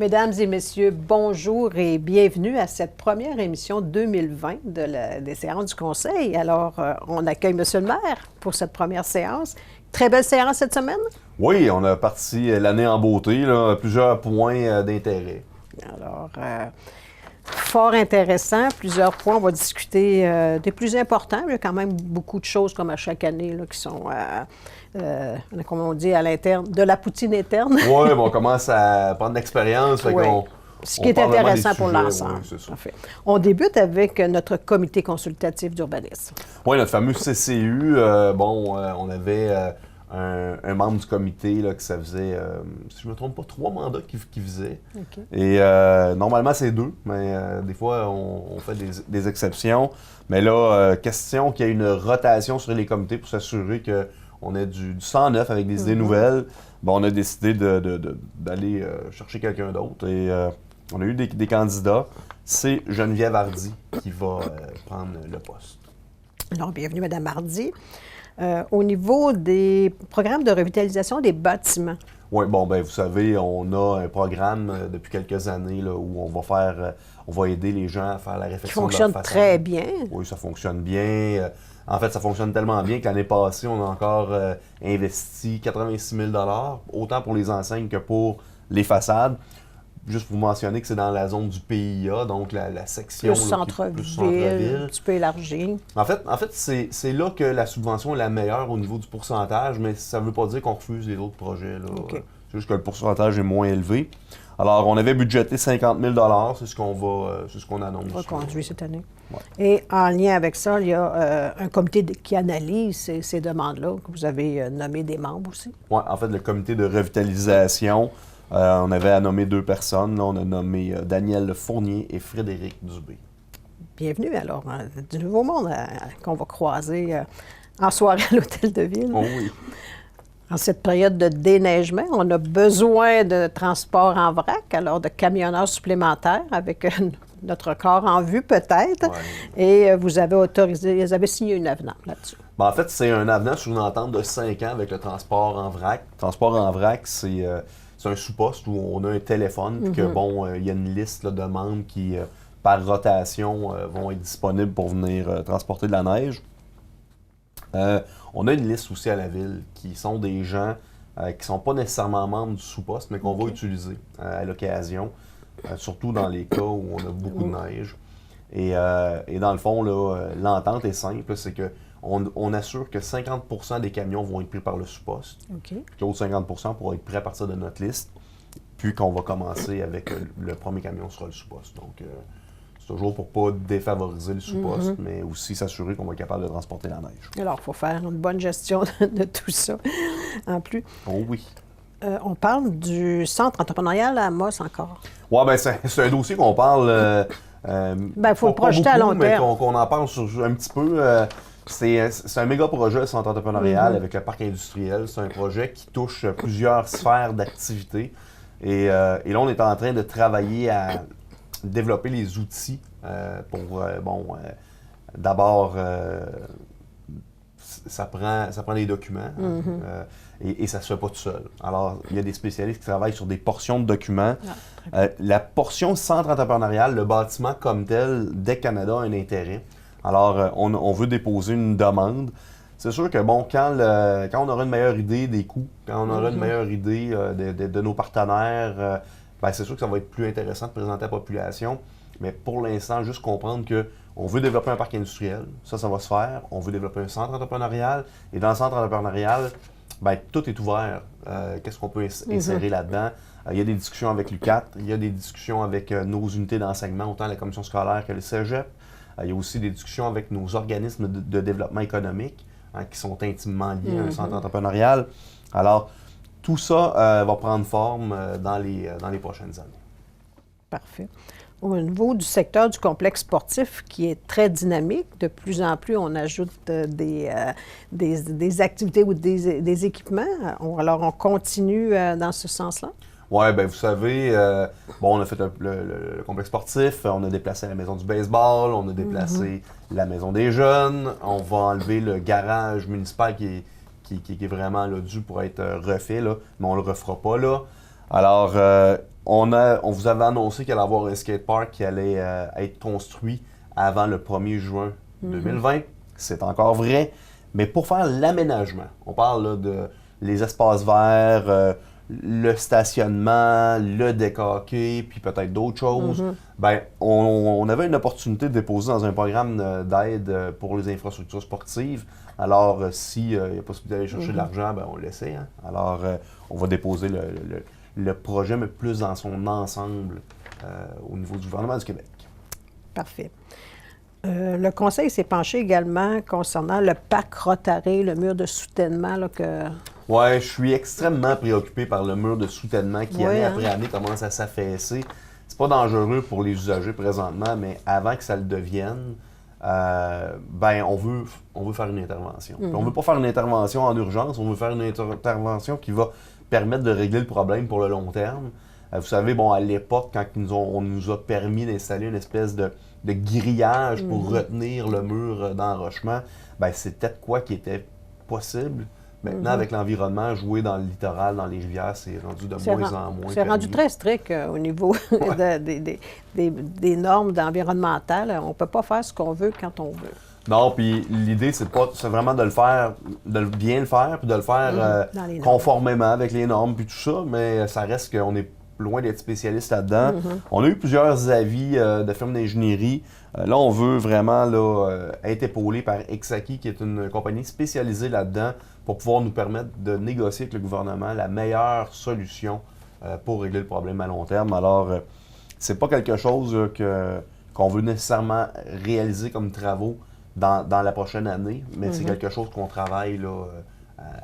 Mesdames et messieurs, bonjour et bienvenue à cette première émission 2020 des séances du Conseil. Alors, on accueille M. le maire pour cette première séance. Très belle séance cette semaine? Oui, on a parti l'année en beauté, là, plusieurs points d'intérêt. Alors, fort intéressant, plusieurs points. On va discuter des plus importants. Il y a quand même beaucoup de choses, comme à chaque année, là, qui sont, comme on dit, à l'interne, de la poutine interne. Oui, on commence à prendre de l'expérience. Oui. Ce qui est intéressant pour l'ensemble. Oui, on débute avec notre comité consultatif d'urbanisme. Oui, notre fameux CCU. On avait un membre du comité là, que ça faisait, si je ne me trompe pas, 3 mandats qu'il faisait. Okay. Et normalement, c'est 2, mais des fois, on fait des exceptions. Mais là, question qu'il y ait une rotation sur les comités pour s'assurer qu'on ait du sang neuf avec des idées nouvelles. Bon, on a décidé d'aller chercher quelqu'un d'autre. Et on a eu des candidats. C'est Geneviève Hardy qui va prendre le poste. Alors, bienvenue, Mme Hardy. Au niveau des programmes de revitalisation des bâtiments. Oui, bon, ben vous savez, on a un programme depuis quelques années là, où on va aider les gens à faire la réfection de leur façade. Ça fonctionne très bien. Oui, ça fonctionne bien. En fait, ça fonctionne tellement bien que l'année passée, on a encore investi 86 000 $, autant pour les enseignes que pour les façades. Juste pour vous mentionner que c'est dans la zone du PIA, donc la section plus centre-ville, tu peux élargir. En fait c'est là que la subvention est la meilleure au niveau du pourcentage, mais ça ne veut pas dire qu'on refuse les autres projets. Là. Okay. C'est juste que le pourcentage est moins élevé. Alors, on avait budgété 50 000 $, c'est ce qu'on annonce. On va conduire cette année. Ouais. Et en lien avec ça, il y a un comité qui analyse ces demandes-là, que vous avez nommé des membres aussi. Oui, en fait, le comité de revitalisation, on avait à nommer 2 personnes. Là, on a nommé Daniel Fournier et Frédéric Dubé. Bienvenue, alors. Du nouveau monde qu'on va croiser en soirée à l'Hôtel de Ville. Oh oui. En cette période de déneigement, on a besoin de transport en vrac, alors de camionneurs supplémentaires avec notre corps en vue peut-être. Ouais. Et vous avez signé une avenant là-dessus. Ben, en fait, c'est un avenant sur une entente de 5 ans avec le transport en vrac. Le transport en vrac, c'est un sous-poste où on a un téléphone, puis que bon, il y a une liste là, de membres qui, par rotation, vont être disponibles pour venir transporter de la neige. On a une liste aussi à la ville qui sont des gens qui ne sont pas nécessairement membres du sous-poste, mais qu'on va utiliser à l'occasion, surtout dans les cas où on a beaucoup de neige. Et dans le fond, l'entente est simple, c'est qu'on assure que 50% des camions vont être pris par le sous-poste. Okay. L'autre 50% pourra être pris à partir de notre liste, puis qu'on va commencer avec le premier camion sera le sous-poste. Donc, c'est toujours pour ne pas défavoriser le sous-poste, mais aussi s'assurer qu'on va être capable de transporter la neige. Alors, il faut faire une bonne gestion de tout ça, en plus. Oh oui. On parle du centre entrepreneurial à Amos encore. Oui, bien, c'est un dossier qu'on parle... il faut le projeter à long terme. Mais qu'on en parle un petit peu. C'est un méga projet, le centre entrepreneurial, avec le parc industriel. C'est un projet qui touche plusieurs sphères d'activité. Et là, on est en train de travailler à développer les outils pour, d'abord, ça prend des documents et ça ne se fait pas tout seul. Alors, il y a des spécialistes qui travaillent sur des portions de documents. La portion centre entrepreneurial, le bâtiment comme tel, DEC Canada a un intérêt. Alors, on veut déposer une demande. C'est sûr que, bon, quand on aura une meilleure idée des coûts, quand on aura une meilleure idée de nos partenaires, c'est sûr que ça va être plus intéressant de présenter à la population. Mais pour l'instant, juste comprendre qu'on veut développer un parc industriel, ça va se faire. On veut développer un centre entrepreneurial. Et dans le centre entrepreneurial, tout est ouvert. Qu'est-ce qu'on peut insérer là-dedans? Il y a des discussions avec l'UQAT, il y a des discussions avec nos unités d'enseignement, autant la commission scolaire que le cégep. Il y a aussi des discussions avec nos organismes de développement économique qui sont intimement liés à un centre entrepreneurial. Alors, tout ça va prendre forme dans les prochaines années. Parfait. Au niveau du secteur du complexe sportif qui est très dynamique, de plus en plus, on ajoute des activités ou des équipements. Alors, on continue dans ce sens-là? Oui, bien, vous savez, on a fait le complexe sportif, on a déplacé la maison du baseball, on a déplacé la maison des jeunes, on va enlever le garage municipal qui est vraiment là, dû pour être refait, là, mais on ne le refera pas là. Alors, on vous avait annoncé qu'il allait y avoir un skatepark qui allait être construit avant le 1er juin 2020. C'est encore vrai. Mais pour faire l'aménagement, on parle là, de les espaces verts, le stationnement, le décaqué, puis peut-être d'autres choses, ben, on avait une opportunité de déposer dans un programme d'aide pour les infrastructures sportives. Alors, s'il y a possibilité d'aller chercher de l'argent, ben, on le laissait. Hein? Alors, on va déposer le projet, mais plus dans son ensemble au niveau du gouvernement du Québec. Parfait. Le Conseil s'est penché également concernant le parc Rotary, le mur de soutènement. Là, que... Oui, je suis extrêmement préoccupé par le mur de soutènement qui, année après année, commence à s'affaisser. C'est pas dangereux pour les usagers présentement, mais avant que ça le devienne, ben, on veut faire une intervention. On ne veut pas faire une intervention en urgence, on veut faire une intervention qui va permettre de régler le problème pour le long terme. Vous savez, bon, à l'époque, quand on nous a permis d'installer une espèce de grillage pour retenir le mur d'enrochement, ben, c'était quoi qui était possible. Maintenant, avec l'environnement, jouer dans le littoral, dans les rivières, c'est rendu de moins en moins. C'est rendu très strict au niveau des normes environnementales. On ne peut pas faire ce qu'on veut quand on veut. Non, puis l'idée, c'est vraiment de le faire, de bien le faire, puis de le faire conformément avec les normes, puis tout ça, mais ça reste qu'on est loin d'être spécialiste là-dedans. On a eu plusieurs avis de firmes d'ingénierie. Là, on veut vraiment là, être épaulé par Exaki, qui est une compagnie spécialisée là-dedans, pour pouvoir nous permettre de négocier avec le gouvernement la meilleure solution pour régler le problème à long terme. Alors, c'est pas quelque chose qu'on veut nécessairement réaliser comme travaux dans la prochaine année, mais c'est quelque chose qu'on travaille là,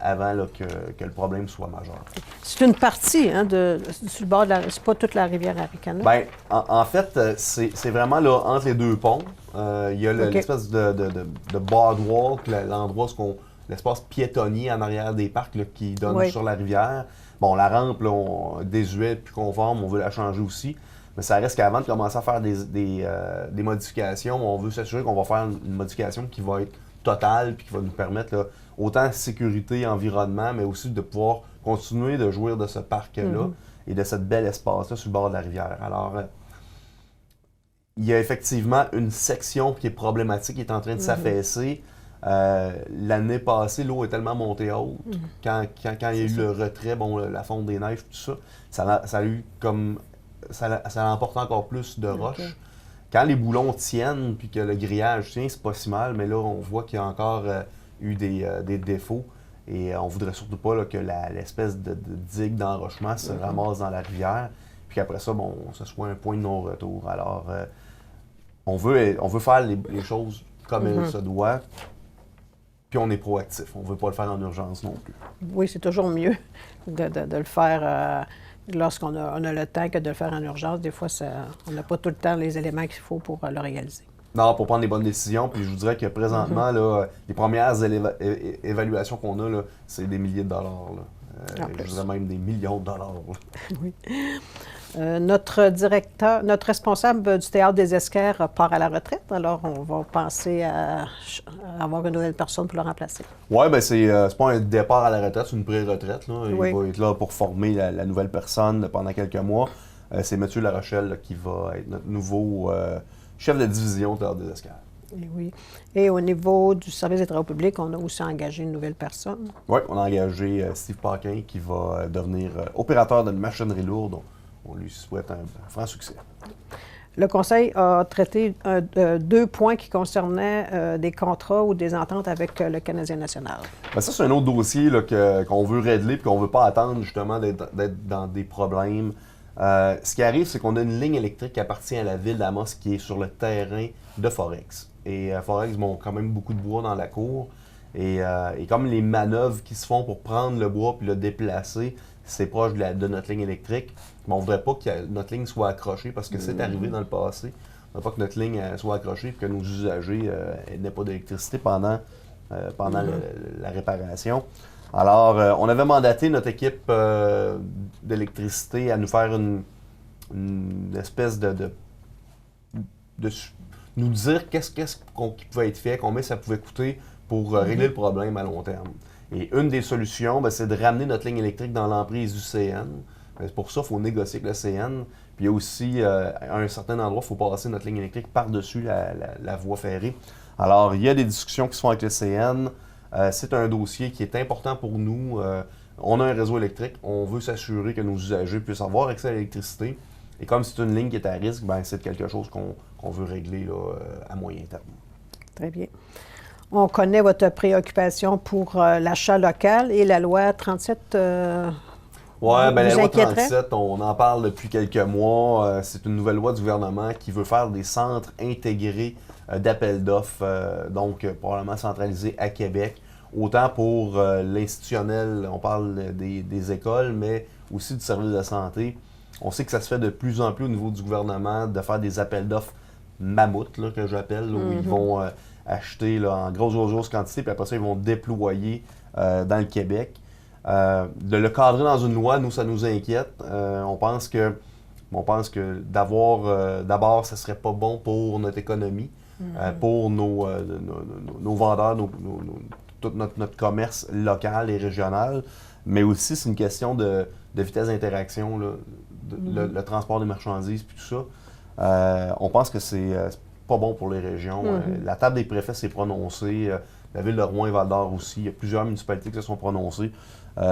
avant là, que le problème soit majeur. C'est une partie sur le bord de la... C'est pas toute la rivière Aricana? Bien, en fait, c'est vraiment là, entre les deux ponts. Il y a l'espèce de boardwalk, l'endroit où l'espace piétonnier en arrière des parcs là, qui donne sur la rivière. Bon, la rampe, là, désuète puis conforme, on veut la changer aussi. Mais ça reste qu'avant de commencer à faire des modifications, on veut s'assurer qu'on va faire une modification qui va être totale puis qui va nous permettre là, autant sécurité, environnement, mais aussi de pouvoir continuer de jouir de ce parc-là et de cette belle espace-là sur le bord de la rivière. Alors, il y a effectivement une section qui est problématique, qui est en train de s'affaisser. L'année passée, l'eau est tellement montée haute. Quand il y a eu le retrait, bon, la fonte des neiges, tout ça a eu comme... Ça emporte encore plus de roches. Quand les boulons tiennent puis que le grillage tient, c'est pas si mal, mais là, on voit qu'il y a encore eu des défauts. Et on voudrait surtout pas là, que l'espèce de digue d'enrochement se ramasse dans la rivière, puis qu'après ça, bon, ce soit un point de non-retour. Alors, on veut faire les choses comme elles se doivent, puis on est proactif. On veut pas le faire en urgence non plus. Oui, c'est toujours mieux de le faire lorsqu'on a le temps que de le faire en urgence. Des fois, on n'a pas tout le temps les éléments qu'il faut pour le réaliser. Non, pour prendre les bonnes décisions. Puis je vous dirais que présentement, là, les premières évaluations qu'on a, là, c'est des milliers de dollars. Là. Je dirais même des millions de dollars. Oui. Notre responsable du Théâtre des Esquerres part à la retraite. Alors, on va penser à avoir une nouvelle personne pour le remplacer. Oui, bien, c'est pas un départ à la retraite, c'est une pré-retraite. Là. Il va être là pour former la nouvelle personne pendant quelques mois. C'est M. Larochelle là, qui va être notre nouveau chef de division au Théâtre des Esquerres. Et oui. Et au niveau du service des travaux publics, on a aussi engagé une nouvelle personne. Oui, on a engagé Steve Paquin qui va devenir opérateur de machinerie lourde. On lui souhaite un franc succès. Le Conseil a traité 2 points qui concernaient des contrats ou des ententes avec le Canadien national. Bien, ça, c'est un autre dossier là, qu'on veut régler et qu'on ne veut pas attendre justement d'être dans des problèmes. Ce qui arrive, c'est qu'on a une ligne électrique qui appartient à la ville d'Amos qui est sur le terrain de Forex. Et Forex ont quand même beaucoup de bois dans la cour. Et comme les manœuvres qui se font pour prendre le bois puis le déplacer, c'est proche de notre ligne électrique, mais on ne voudrait pas que notre ligne soit accrochée parce que c'est arrivé dans le passé. On ne veut pas que notre ligne soit accrochée et que nos usagers n'aient pas d'électricité pendant la réparation. Alors, on avait mandaté notre équipe d'électricité à nous faire une espèce de nous dire qu'est-ce qui pouvait être fait, combien ça pouvait coûter pour régler le problème à long terme. Et une des solutions, c'est de ramener notre ligne électrique dans l'emprise du CN. C'est pour ça qu'il faut négocier avec le CN. Puis il y a aussi, à un certain endroit, il faut passer notre ligne électrique par-dessus la voie ferrée. Alors, il y a des discussions qui se font avec le CN. C'est un dossier qui est important pour nous. On a un réseau électrique. On veut s'assurer que nos usagers puissent avoir accès à l'électricité. Et comme c'est une ligne qui est à risque, ben, c'est quelque chose qu'on veut régler là, à moyen terme. Très bien. On connaît votre préoccupation pour l'achat local et la loi 37. Oui, bien, la loi inquiéterait? 37, on en parle depuis quelques mois. C'est une nouvelle loi du gouvernement qui veut faire des centres intégrés d'appel d'offres, donc probablement centralisés à Québec. Autant pour l'institutionnel, on parle des écoles, mais aussi du service de santé. On sait que ça se fait de plus en plus au niveau du gouvernement de faire des appels d'offres mammouths, là, que j'appelle, où ils vont acheter là, en grosse quantité, puis après ça, ils vont déployer dans le Québec. De le cadrer dans une loi, nous, ça nous inquiète. On pense que d'abord, ça serait pas bon pour notre économie, pour nos vendeurs, tout notre commerce local et régional, mais aussi c'est une question de vitesse d'interaction, là, le transport des marchandises puis tout ça. On pense que c'est pas bon pour les régions. La table des préfets s'est prononcée, la ville de Rouen et Val-d'Or aussi. Il y a plusieurs municipalités qui se sont prononcées.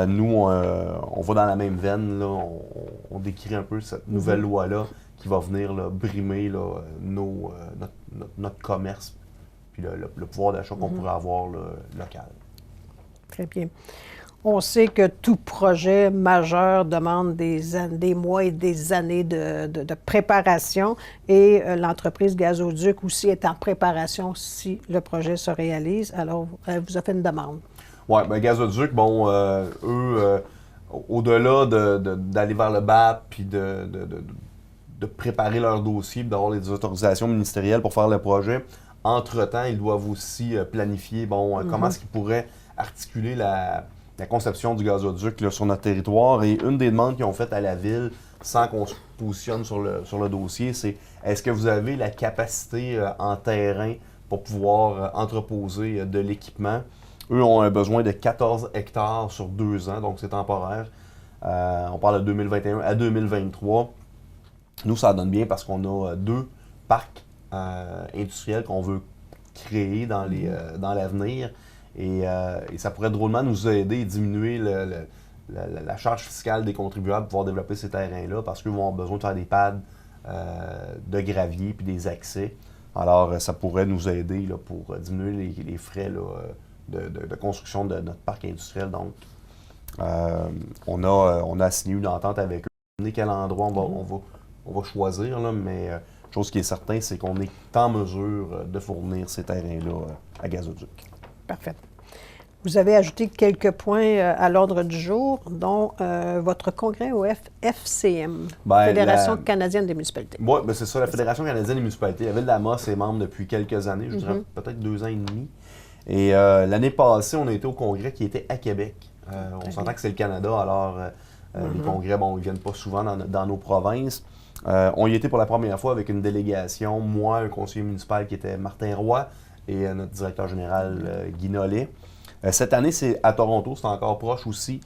Nous, on va dans la même veine. Là, on décrit un peu cette nouvelle loi-là qui va venir là, brimer là, notre commerce puis le pouvoir d'achat qu'on pourrait avoir là, local. Très bien. On sait que tout projet majeur demande des mois et des années de préparation et l'entreprise Gazoduc aussi est en préparation si le projet se réalise. Alors, elle vous a fait une demande. Oui, bien Gazoduc, bon, eux, au-delà d'aller vers le BAP puis de préparer leur dossier, d'avoir les autorisations ministérielles pour faire le projet, entre-temps, ils doivent aussi planifier, bon, comment est-ce qu'ils pourraient articuler la conception du gazoduc là, sur notre territoire. Et une des demandes qu'ils ont faites à la Ville, sans qu'on se positionne sur le dossier, c'est est-ce que vous avez la capacité en terrain pour pouvoir entreposer de l'équipement? Eux ont un besoin de 14 hectares sur 2 ans, donc c'est temporaire. On parle de 2021 à 2023. Nous, ça donne bien parce qu'on a 2 parcs industriels qu'on veut créer dans l'avenir. Et ça pourrait drôlement nous aider et diminuer la charge fiscale des contribuables pour pouvoir développer ces terrains-là parce qu'ils vont avoir besoin de faire des pads de gravier puis des accès. Alors, ça pourrait nous aider là, pour diminuer les frais là, de construction de notre parc industriel. Donc, on a signé une entente avec eux. Quel endroit on va choisir, là, mais chose qui est certain, c'est qu'on est en mesure de fournir ces terrains-là à Gazoduc. Parfait. Vous avez ajouté quelques points à l'ordre du jour, dont votre congrès au FCM, Fédération canadienne des municipalités. Oui, ben c'est ça, la Fédération canadienne des municipalités. La Ville d'Amos est membre depuis quelques années, je dirais peut-être 2 ans et demi. Et l'année passée, on a été au congrès qui était à Québec. On s'entend que c'est le Canada, alors les congrès, bon, ils ne viennent pas souvent dans nos provinces. On y était pour la première fois avec une délégation, moi, un conseiller municipal qui était Martin Roy et notre directeur général Guy Nollet. Cette année, c'est à Toronto, c'est encore proche aussi.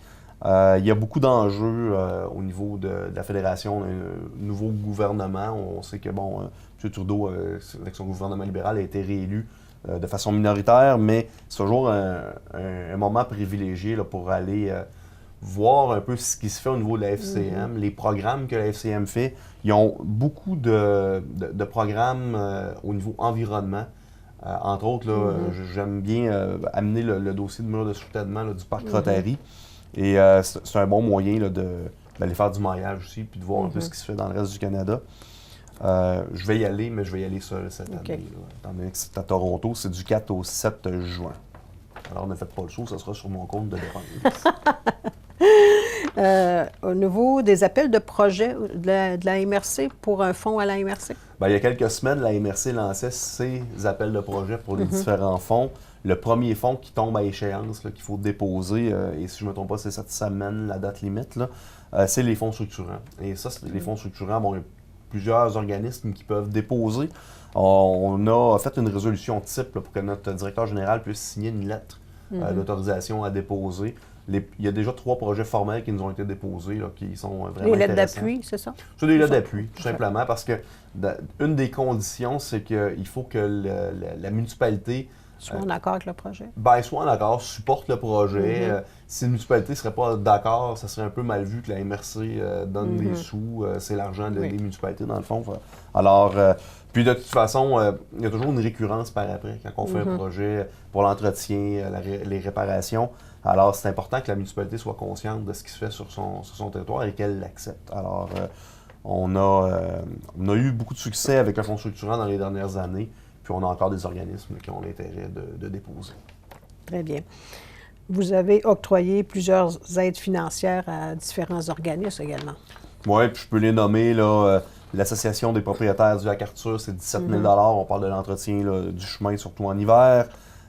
Il y a beaucoup d'enjeux au niveau de la Fédération. On a un nouveau gouvernement. On sait que, bon, M. Trudeau, avec son gouvernement libéral, a été réélu de façon minoritaire, mais c'est toujours un moment privilégié là, pour aller voir un peu ce qui se fait au niveau de la FCM, les programmes que la FCM fait. Ils ont beaucoup de programmes au niveau environnement. Entre autres, là, j'aime bien amener le dossier de mur de soutènement du parc Rotary. Et c'est un bon moyen là, d'aller faire du maillage aussi, puis de voir un peu ce qui se fait dans le reste du Canada. Je vais y aller, mais je vais y aller seul cette année. Là, étant donné que c'est à Toronto, c'est du 4 au 7 juin. Alors ne faites pas le saut, ça sera sur mon compte de dépenses. Au niveau des appels de projet de la MRC pour un fonds à la MRC? Bien, il y a quelques semaines, la MRC lançait ses appels de projet pour les différents fonds. Le premier fonds qui tombe à échéance, qu'il faut déposer, et si je ne me trompe pas, c'est cette semaine, la date limite, c'est les fonds structurants. Et ça, les fonds structurants, bon, il y a plusieurs organismes qui peuvent déposer. On a fait une résolution type là, pour que notre directeur général puisse signer une lettre d'autorisation à déposer. Il y a déjà 3 projets formels qui nous ont été déposés, là, qui sont vraiment Les lettres intéressants. d'appui, c'est ça? C'est des lettres d'appui, tout simplement, parce que une des conditions, c'est qu'il faut que la municipalité Soit en accord avec le projet. soit en accord, supporte le projet. Si la municipalité ne serait pas d'accord, ça serait un peu mal vu que la MRC donne des sous. C'est l'argent des municipalités, dans le fond. Alors, puis de toute façon, il y a toujours une récurrence par après quand on fait un projet pour l'entretien, les réparations. Alors, c'est important que la municipalité soit consciente de ce qui se fait sur son territoire et qu'elle l'accepte. Alors, on a eu beaucoup de succès avec le fonds structurant dans les dernières années. Puis on a encore des organismes qui ont l'intérêt de déposer. Très bien. Vous avez octroyé plusieurs aides financières à différents organismes également. Oui, puis je peux les nommer. L'Association des propriétaires du Lac-Arthur, c'est 17 000 On parle de l'entretien du chemin, surtout en hiver.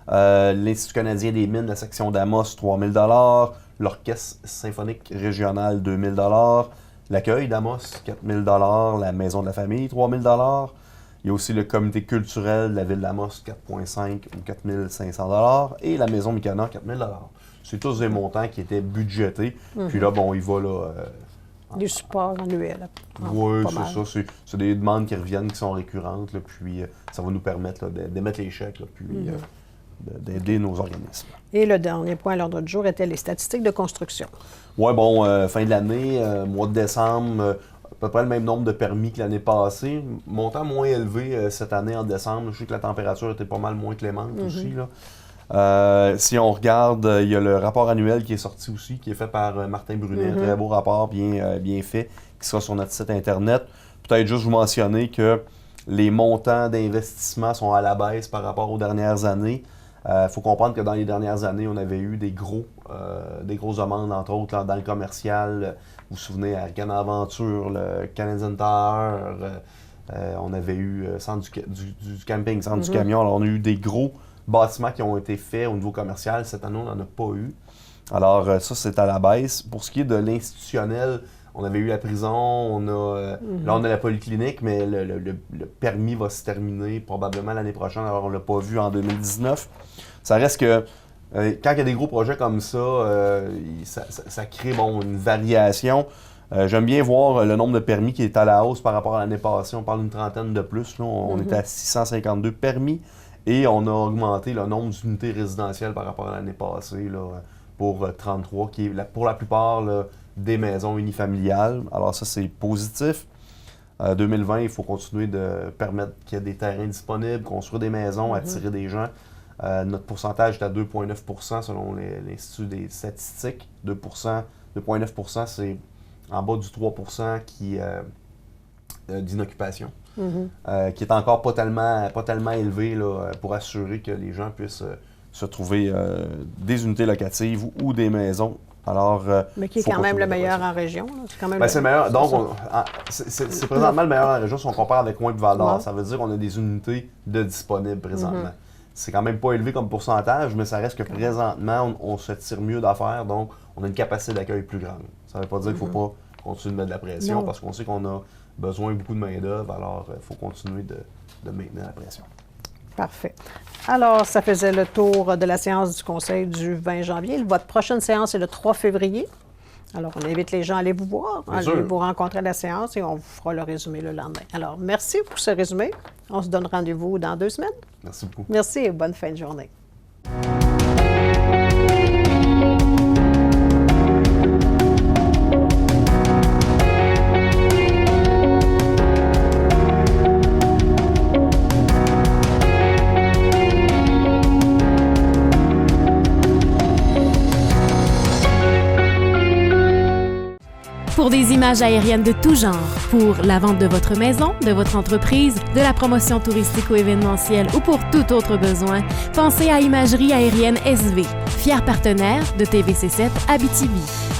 L'Institut canadien des mines, la section d'Amos, 3 000 l'Orchestre symphonique régional, 2 000 l'accueil d'Amos, 4 000 la Maison de la famille, 3 000 il y a aussi le comité culturel de la ville d'Amos, 4,5 ou 4 500 et la maison Mikana, 4 000 C'est tous des montants qui étaient budgétés. Puis là, bon, il va là... Des supports annuels. Oui, c'est ça. C'est des demandes qui reviennent, qui sont récurrentes. Là, puis ça va nous permettre d'émettre les chèques, là, puis d'aider nos organismes. Et le dernier point à l'ordre du jour était les statistiques de construction. Oui, bon, fin de l'année, mois de décembre... à peu près le même nombre de permis que l'année passée. Montant moins élevé cette année en décembre. Je sais que la température était pas mal moins clémente aussi. Là. Si on regarde, il y a le rapport annuel qui est sorti aussi, qui est fait par Martin Brunet. Un très beau rapport, bien fait, qui sera sur notre site Internet. Peut-être juste vous mentionner que les montants d'investissement sont à la baisse par rapport aux dernières années. Il faut comprendre que dans les dernières années, on avait eu des grosses demandes, entre autres, là, dans le commercial. Vous vous souvenez, à Aventure, le Canadian Tower, on avait eu centre du camping, centre du camion. Alors, on a eu des gros bâtiments qui ont été faits au niveau commercial. Cette année, on n'en a pas eu. Alors, ça, c'est à la baisse. Pour ce qui est de l'institutionnel, on avait eu la prison, là, on a la polyclinique, mais le permis va se terminer probablement l'année prochaine. Alors, on ne l'a pas vu en 2019. Ça reste que quand il y a des gros projets comme ça, ça crée une variation. J'aime bien voir le nombre de permis qui est à la hausse par rapport à l'année passée. On parle d'une trentaine de plus. Là. On était à 652 permis et on a augmenté le nombre d'unités résidentielles par rapport à l'année passée là, pour 33, qui est pour la plupart là, des maisons unifamiliales. Alors ça, c'est positif. 2020, il faut continuer de permettre qu'il y ait des terrains disponibles, construire des maisons, attirer des gens. Notre pourcentage est à 2,9 selon l'Institut des statistiques. 2,9 c'est en bas du 3 d'inoccupation, qui est encore pas tellement élevé là, pour assurer que les gens puissent se trouver des unités locatives ou des maisons. Alors, mais qui est quand même le meilleur en région. C'est quand même c'est le meilleur. Donc, c'est présentement le meilleur en région si on compare avec Coin de Val-d'Or. Ça veut dire qu'on a des unités de disponibles présentement. C'est quand même pas élevé comme pourcentage, mais ça reste que présentement, on se tire mieux d'affaires, donc on a une capacité d'accueil plus grande. Ça ne veut pas dire qu'il ne faut pas continuer de mettre de la pression, parce qu'on sait qu'on a besoin de beaucoup de main-d'œuvre, alors il faut continuer de maintenir la pression. Parfait. Alors, ça faisait le tour de la séance du Conseil du 20 janvier. Votre prochaine séance est le 3 février. Alors, on invite les gens à aller vous voir, à aller vous rencontrer à la séance et on vous fera le résumé le lendemain. Alors, merci pour ce résumé. On se donne rendez-vous dans 2 semaines. Merci beaucoup. Merci et bonne fin de journée. Pour des images aériennes de tout genre, pour la vente de votre maison, de votre entreprise, de la promotion touristique ou événementielle ou pour tout autre besoin, pensez à Imagerie aérienne SV, fier partenaire de TVC7 Abitibi.